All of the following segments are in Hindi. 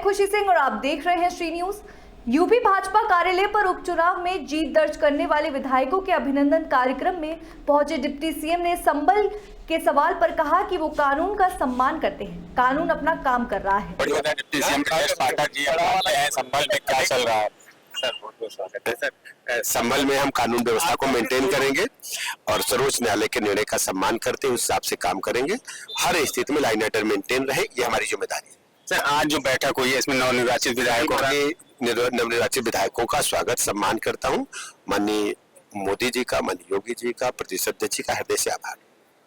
खुशी सिंह और आप देख रहे हैं श्री न्यूज। यूपी भाजपा कार्यालय पर उपचुनाव में जीत दर्ज करने वाले विधायकों के अभिनंदन कार्यक्रम में पहुंचे डिप्टी सीएम ने संबल के सवाल पर कहा कि वो कानून का सम्मान करते हैं, कानून अपना काम कर रहा है। डिप्टी सीएम पाठक जी संबल में क्या चल रहा है? सर बहुत बहुत स्वागत है सर। संबल में हम कानून व्यवस्था को मेंटेन करेंगे और सर्वोच्च न्यायालय के निर्णय का सम्मान करते हुए उस हिसाब से काम करेंगे। हर स्थिति में लाइन ऑर्डर मेंटेन रहे, ये हमारी जिम्मेदारी है। सर आज जो बैठक हुई है इसमें नवनिर्वाचित विधायकों का स्वागत सम्मान करता हूँ। माननीय मोदी जी का, माननीय योगी जी का, प्रदेश अध्यक्ष जी का हृदय से आभार।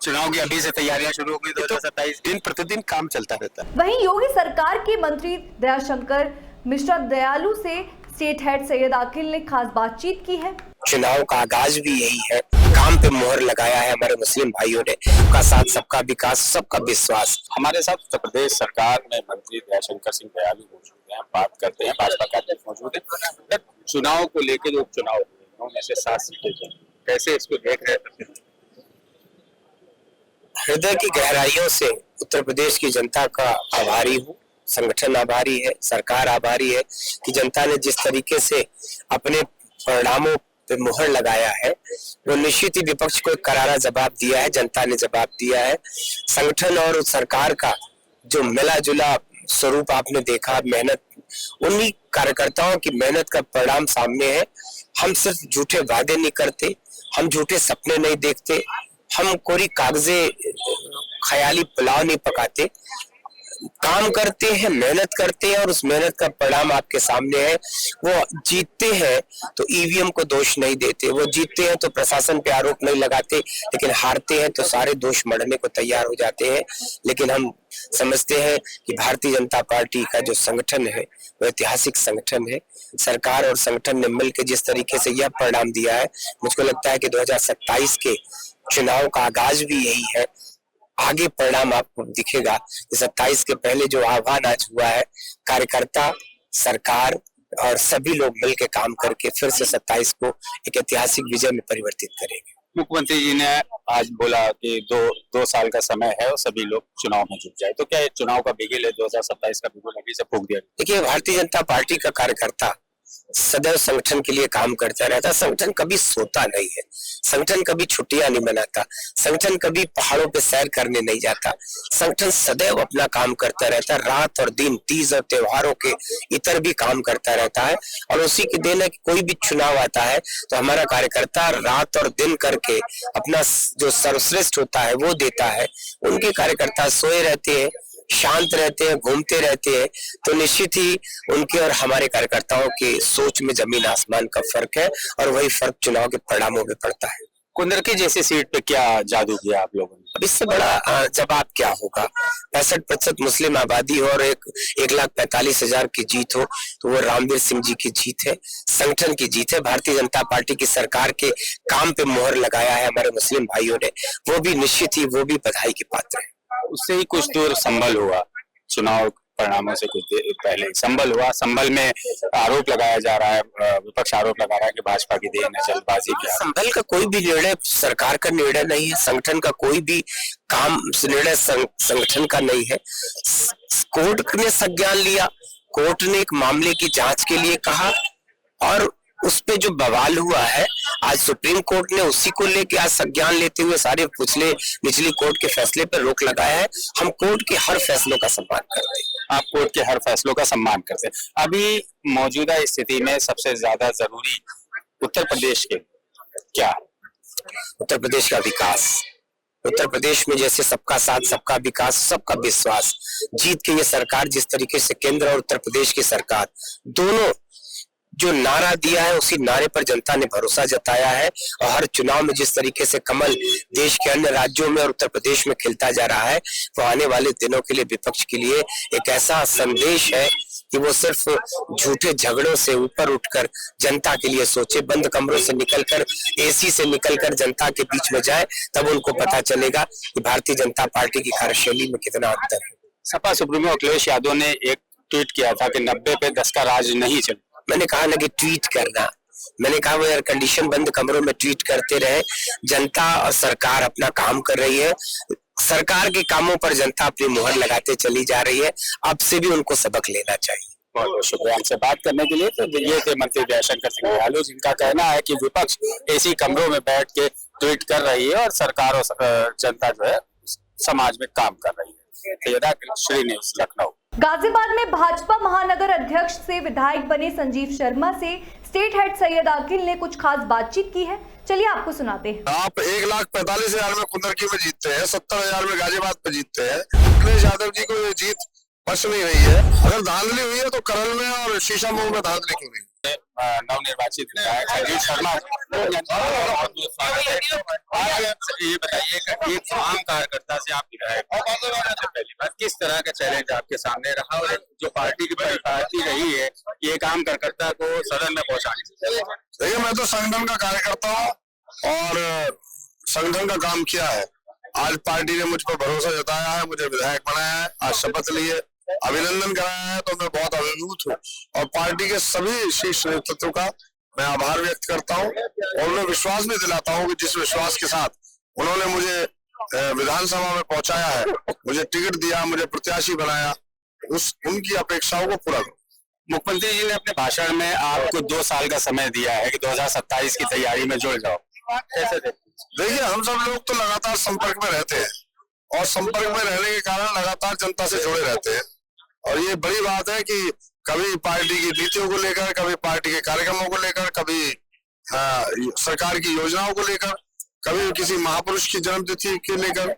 चुनाव की अभी से तैयारियां शुरू हो गई 2027 दिन प्रतिदिन काम चलता रहता है। वहीं योगी सरकार के मंत्री दयाशंकर मिश्रा दयालु से स्टेट हेड सैयद अकील ने खास बातचीत की है। चुनाव का आगाज भी यही है, काम पे मोहर लगाया है हमारे मुस्लिम भाइयों ने। सबका साथ, सबका विकास, सबका विश्वास। हमारे साथ उत्तर प्रदेश सरकार में मंत्री दयाशंकर सिंह दयालु मौजूद हैं, बात करते हैं। भाजपा कार्यालय मौजूद है। चुनाव को लेकर जो उपचुनाव हुए उनमें से 7 सीटें, कैसे इसको देख रहे हैं? हृदय की गहराइयों से उत्तर प्रदेश की जनता का आभारी हूँ। संगठन आभारी है, सरकार आभारी है कि जनता ने जिस तरीके से अपने परिणामों पे मुहर लगाया है, वो निश्चित ही विपक्ष को एक करारा जवाब दिया है। जनता ने जवाब दिया है। संगठन और सरकार का जो मिला जुला स्वरूप आपने देखा, मेहनत, उन्हीं कार्यकर्ताओं की मेहनत का परिणाम सामने है। हम सिर्फ झूठे वादे नहीं करते, हम झूठे सपने नहीं देखते, हम कोरी कागजे ख्याली पुलाव नहीं पकाते, काम करते हैं, मेहनत करते हैं और उस मेहनत का परिणाम आपके सामने है। वो जीतते हैं तो ईवीएम को दोष नहीं देते, वो जीतते हैं तो प्रशासन पे आरोप नहीं लगाते, लेकिन हारते हैं तो सारे दोष मढ़ने को तैयार हो जाते हैं। लेकिन हम समझते हैं कि भारतीय जनता पार्टी का जो संगठन है वो ऐतिहासिक संगठन है। सरकार और संगठन ने मिलकर जिस तरीके से यह परिणाम दिया है, मुझको लगता है कि 2027 के चुनाव का आगाज भी यही है। आगे परिणाम आपको दिखेगा। 27 के पहले जो आह्वान आज हुआ है, कार्यकर्ता, सरकार और सभी लोग मिलकर काम करके फिर से 27 को एक ऐतिहासिक विजय में परिवर्तित करेंगे। मुख्यमंत्री जी ने आज बोला कि दो साल का समय है और सभी लोग चुनाव में जुट जाए, तो क्या चुनाव का बिगुल है 2027 का बिगुल अभी से फूंक दिया? देखिए, भारतीय जनता पार्टी का कार्यकर्ता सदैव संगठन के लिए काम करता रहता। संगठन कभी सोता नहीं है, संगठन कभी छुट्टियां नहीं मनाता, संगठन कभी पहाड़ों पे सैर करने नहीं जाता। संगठन सदैव अपना काम करता रहता है, रात और दिन, तीज और त्योहारों के इतर भी काम करता रहता है। और उसी की देन है कि कोई भी चुनाव आता है तो हमारा कार्यकर्ता रात और दिन करके अपना जो सर्वश्रेष्ठ होता है वो देता है। उनके कार्यकर्ता सोए रहते हैं, शांत रहते हैं, घूमते रहते हैं, तो निश्चित ही उनके और हमारे कार्यकर्ताओं की सोच में जमीन आसमान का फर्क है और वही फर्क चुनाव के परिणामों में पड़ता है। कुंदरकी जैसी सीट पे क्या जादू किया आप लोगों ने? अब इससे बड़ा जवाब क्या होगा? 65% मुस्लिम आबादी हो और 1,45,000 की जीत हो तो वो रामवीर सिंह जी की जीत है, संगठन की जीत है। भारतीय जनता पार्टी की सरकार के काम पे मोहर लगाया है हमारे मुस्लिम भाइयों ने, वो भी निश्चित ही वो भी बधाई के पात्र है। उससे ही कुछ दूर संभल हुआ, चुनाव परिणामों से कुछ देर पहले संभल हुआ। संभल में आरोप लगाया जा रहा है, विपक्ष आरोप लगा रहा है कि भाजपा की देन है, जल्दबाजी की। संभल का कोई भी निर्णय सरकार का निर्णय नहीं है, संगठन का कोई भी काम निर्णय संगठन का नहीं है। कोर्ट ने संज्ञान लिया, कोर्ट ने एक मामले की जांच के लिए कहा और उस पे जो बवाल हुआ है, आज सुप्रीम कोर्ट ने उसी को लेके आज संज्ञान लेते हुए सारे पिछले निचली कोर्ट के फैसले पर रोक लगाया है। हम कोर्ट के हर फैसलों का सम्मान करते हैं। आप कोर्ट के हर फैसलों का सम्मान करते हैं। अभी मौजूदा स्थिति में सबसे ज्यादा जरूरी उत्तर प्रदेश के क्या है? उत्तर प्रदेश का विकास। उत्तर प्रदेश में जैसे सबका साथ, सबका विकास, सबका विश्वास जीत के ये सरकार जिस तरीके से केंद्र और उत्तर प्रदेश की सरकार दोनों जो नारा दिया है, उसी नारे पर जनता ने भरोसा जताया है। और हर चुनाव में जिस तरीके से कमल देश के अन्य राज्यों में और उत्तर प्रदेश में खिलता जा रहा है, वो आने वाले दिनों के लिए विपक्ष के लिए एक ऐसा संदेश है कि वो सिर्फ झूठे झगड़ों से ऊपर उठकर जनता के लिए सोचे, बंद कमरों से निकलकर, एसी से निकलकर जनता के बीच में जाए, तब उनको पता चलेगा कि भारतीय जनता पार्टी की कार्यशैली में कितना अंतर है। सपा सुप्रीमो अखिलेश यादव ने एक ट्वीट किया था कि 90 पे 10 का राज नहीं चले। मैंने कहा ना कि ट्वीट करना, मैंने कहा वो एयर कंडीशन बंद कमरों में ट्वीट करते रहे। जनता और सरकार अपना काम कर रही है। सरकार के कामों पर जनता अपनी मुहर लगाते चली जा रही है। अब से भी उनको सबक लेना चाहिए। बहुत बहुत शुक्रिया हमसे बात करने के लिए। तो ये थे मंत्री जयशंकर सिंह यादव, जिनका कहना है कि विपक्ष ऐसी कमरों में बैठ के ट्वीट कर रही है और सरकार और जनता जो है समाज में काम कर रही है। सैयदा श्री न्यूज़ लखनऊ। गाजियाबाद में भाजपा महानगर अध्यक्ष से विधायक बने संजीव शर्मा से स्टेट हेड सैयद आकिल ने कुछ खास बातचीत की है। चलिए आपको सुनाते हैं। आप 1,45,000 में कुंदरकी में जीतते हैं, 70,000 में गाजियाबाद पे जीतते हैं। अखिलेश यादव जी को ये जीत पच नहीं रही है। अगर धांधली हुई है तो करल में और शीशामऊ में धांधली क्यों नहीं? नवनिर्वाचित विधायक संजीव शर्मा, ये बताइए कि एक आम कार्यकर्ता से आप विधायक पहली बात, किस तरह का चैलेंज आपके सामने रहा और जो पार्टी की परिपाटी रही है ये काम कार्यकर्ता को सदन में पहुंचाने से? देखिए, मैं तो संगठन का कार्यकर्ता हूँ और संगठन का काम किया है। आज पार्टी ने मुझ पर भरोसा जताया है, मुझे विधायक बनाया है, आज शपथ ली है, अभिनंदन कराया है, तो मैं बहुत अभिभूत हूँ और पार्टी के सभी शीर्ष नेतृत्व का मैं आभार व्यक्त करता हूँ और उन्हें विश्वास भी दिलाता हूँ कि जिस विश्वास के साथ उन्होंने मुझे विधानसभा में पहुंचाया है, मुझे टिकट दिया, मुझे प्रत्याशी बनाया, उनकी अपेक्षाओं को पूरा करूँ। मुख्यमंत्री जी ने अपने भाषण में आपको 2 साल का समय दिया है कि 2027 की तैयारी में जुड़ जाओ, कैसे देखिए, हम सब लोग तो लगातार संपर्क में रहते हैं और संपर्क में रहने के कारण लगातार जनता से जुड़े रहते हैं और ये बड़ी बात है कि कभी पार्टी की नीतियों को लेकर, कभी पार्टी के कार्यक्रमों को लेकर, कभी सरकार की योजनाओं को लेकर, कभी किसी महापुरुष की जन्मतिथि के लेकर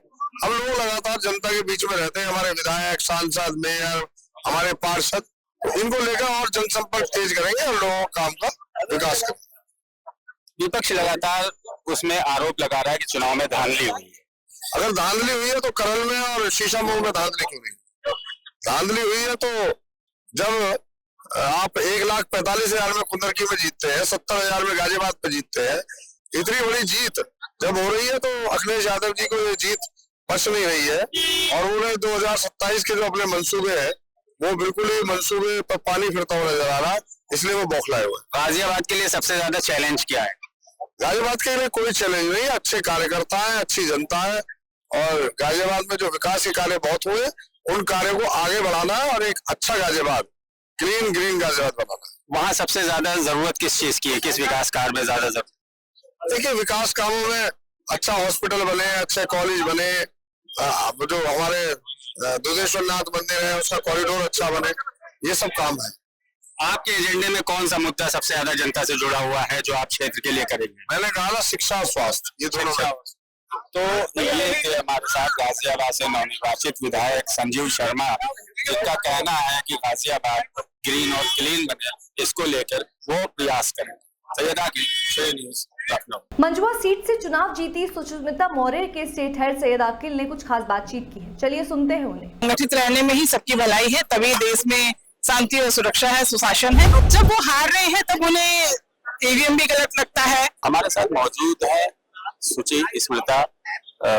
हम लोग लगातार जनता के बीच में रहते हैं। हमारे विधायक, सांसद, मेयर, हमारे पार्षद, इनको लेकर और जनसंपर्क तेज करेंगे और लोगों काम का विकास करेंगे। विपक्ष लगातार उसमें आरोप लगा रहा है कि चुनाव में धांधली हुई है। अगर धांधली हुई है तो करल में और शीशामऊ में धांधली क्यों नहीं? धांधली हुई है तो जब आप 1,45,000 में कुंदरकी में जीतते हैं, 70,000 में गाजियाबाद पे जीतते हैं, इतनी बड़ी जीत जब हो रही है तो अखिलेश यादव जी को ये जीत पच नहीं रही है और उन्हें 2027 के जो अपने मंसूबे हैं वो बिल्कुल ही मंसूबे पर पानी फिरता हुआ नजर आ रहा है, इसलिए वो बौखलाए हुए। गाजियाबाद के लिए सबसे ज्यादा चैलेंज क्या है? गाजियाबाद के लिए कोई चैलेंज नहीं है, अच्छे कार्यकर्ता है, अच्छी जनता है और गाजियाबाद में जो विकास के कार्य बहुत हुए उन कार्यों को आगे बढ़ाना है और एक अच्छा गाजियाबाद, क्लीन ग्रीन गाजियाबाद बनाना है। वहाँ सबसे ज्यादा जरूरत किस चीज की है, किस विकास कार्य में ज्यादा जरूरत? देखिए, विकास कामों में अच्छा हॉस्पिटल बने, अच्छे कॉलेज बने, जो हमारे दुधेश्वर नाथ मंदिर है उसका कॉरिडोर अच्छा बने, ये सब काम है। आपके एजेंडे में कौन सा मुद्दा सबसे ज्यादा जनता से जुड़ा हुआ है जो आप क्षेत्र के लिए करेंगे? मैंने कहा ना, शिक्षा और स्वास्थ्य, ये दोनों में। तो ये थे हमारे साथ गाजियाबाद से नवनिर्वाचित विधायक संजीव शर्मा, जिनका कहना है कि गाजियाबाद ग्रीन और क्लीन बने, इसको लेकर वो प्रयास करें। सैयदा की श्री न्यूज़ लखनऊ। मंझुआ सीट से चुनाव जीती सुष्मिता मौर्य के स्टेट हेड सैयद आकिल ने कुछ खास बातचीत की है। चलिए सुनते हैं उन्हें। संगठित रहने में ही सबकी भलाई है, तभी देश में शांति और सुरक्षा है, सुशासन है। जब वो हार रहे हैं तब उन्हें ईवीएम भी गलत लगता है। हमारे साथ मौजूद है सुची स्मृता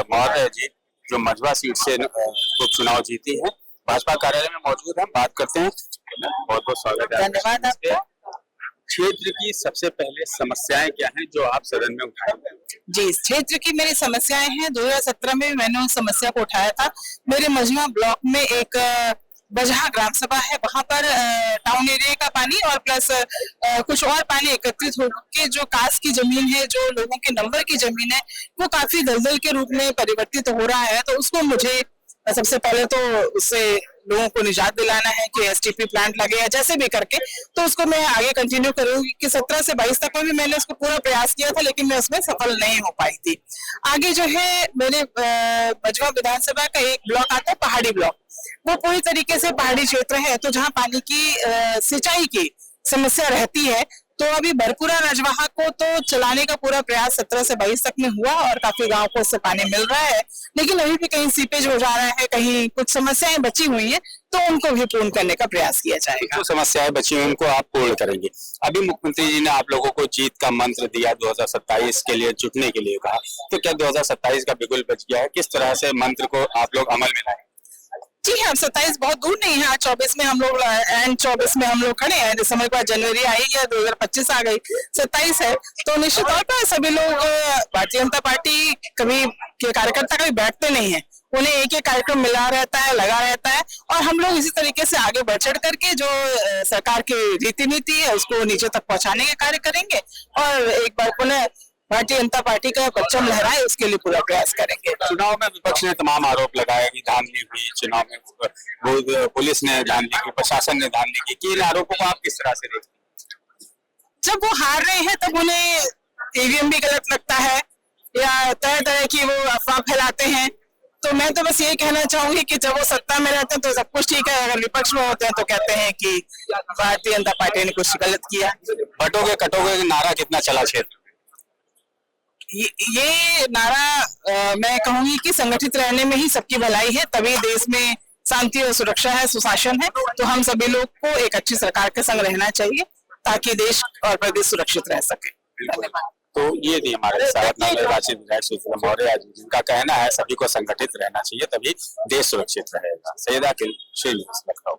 मौर्य जी, जो मंझुआ सीट से उपचुनाव जीती है, भाजपा कार्यालय में मौजूद है। बात करते हैं। बहुत बहुत स्वागत है। धन्यवाद आपका। क्षेत्र की सबसे पहले समस्याएं क्या हैं जो आप सदन में उठाएंगे? जी, क्षेत्र की मेरी समस्याएं हैं। 2017 में मैंने उस समस्या को उठाया था। मेरे मंझुआ ब्लॉक में एक बजहा ग्राम सभा है, वहां पर टाउन एरिया का पानी और प्लस कुछ और पानी एकत्रित होकर जो कास की जमीन है, जो लोगों के नंबर की जमीन है, वो काफी दलदल के रूप में परिवर्तित हो रहा है। तो उसको मुझे सबसे पहले तो उससे लोगों को निजात दिलाना है कि एसटीपी प्लांट लगे या जैसे भी करके, तो उसको मैं आगे कंटिन्यू करूंगी कि 17 से 22 तक में भी मैंने उसको पूरा प्रयास किया था, लेकिन मैं उसमें सफल नहीं हो पाई थी। आगे जो है मेरे मंझुआ विधानसभा का एक ब्लॉक आता है, पहाड़ी ब्लॉक। वो पूरी तरीके से पहाड़ी क्षेत्र है, तो जहाँ पानी की सिंचाई की समस्या रहती है। तो अभी भरपूरा रजवाहा को तो चलाने का पूरा प्रयास 17 से 22 तक में हुआ और काफी गांव को उससे पानी मिल रहा है, लेकिन अभी भी कहीं सीपेज हो जा रहा है, कहीं कुछ समस्याएं बची हुई हैं, तो उनको भी पूर्ण करने का प्रयास किया जाएगा। जो समस्याएं बची हुई उनको आप पूर्ण करेंगे। अभी मुख्यमंत्री जी ने आप लोगों को जीत का मंत्र दिया, 2027 के लिए जुटने के लिए कहा, तो क्या 2027 का बिगुल बच गया है? किस तरह से मंत्र को आप लोग अमल में लाएंगे? जी हाँ, 27 बहुत दूर नहीं है। आज 24 में हम लोग एंड 24 में हम लोग खड़े हैं। दिसंबर के बाद जनवरी आई या 2025 आ गई, 27 है। तो निश्चित तौर पर सभी लोग, भारतीय जनता पार्टी कभी के कार्यकर्ता कभी बैठते नहीं है, उन्हें एक एक कार्यक्रम मिला रहता है, लगा रहता है, और हम लोग इसी तरीके से आगे बढ़ चढ़ करके जो सरकार की रीति नीति है उसको नीचे तक पहुंचाने का कार्य करेंगे, और एक बार पुनः भारतीय जनता पार्टी का परचम लहराए उसके लिए पूरा प्रयास करेंगे। चुनाव में विपक्ष ने तमाम आरोप लगाए कि धांधली हुई, चुनाव में पुलिस ने धांधली की, प्रशासन ने धांधली की, कि इन आरोपों को आप किस तरह से देखते हैं? जब वो हार रहे हैं तब उन्हें ईवीएम भी गलत लगता है या तरह तरह की वो अफवाह फैलाते हैं, तो मैं तो बस यही कहना चाहूंगी कि जब वो सत्ता में रहते हैं तो सब कुछ ठीक है, अगर विपक्ष में होते हैं तो कहते हैं कि भारतीय जनता पार्टी ने कुछ गलत किया। बटोगे कटोगे नारा कितना चला क्षेत्र? ये नारा मैं कहूंगी कि संगठित रहने में ही सबकी भलाई है, तभी देश में शांति और सुरक्षा है, सुशासन है। तो हम सभी लोग को एक अच्छी सरकार के संग रहना चाहिए ताकि देश और प्रदेश सुरक्षित रह सके। धन्यवाद। तो ये थी हमारे साथ नवनिर्वाचित विधायक सुशीला मौर्य, जिनका कहना है सभी को संगठित रहना चाहिए तभी देश सुरक्षित रहेगा। सैयदा लखनऊ।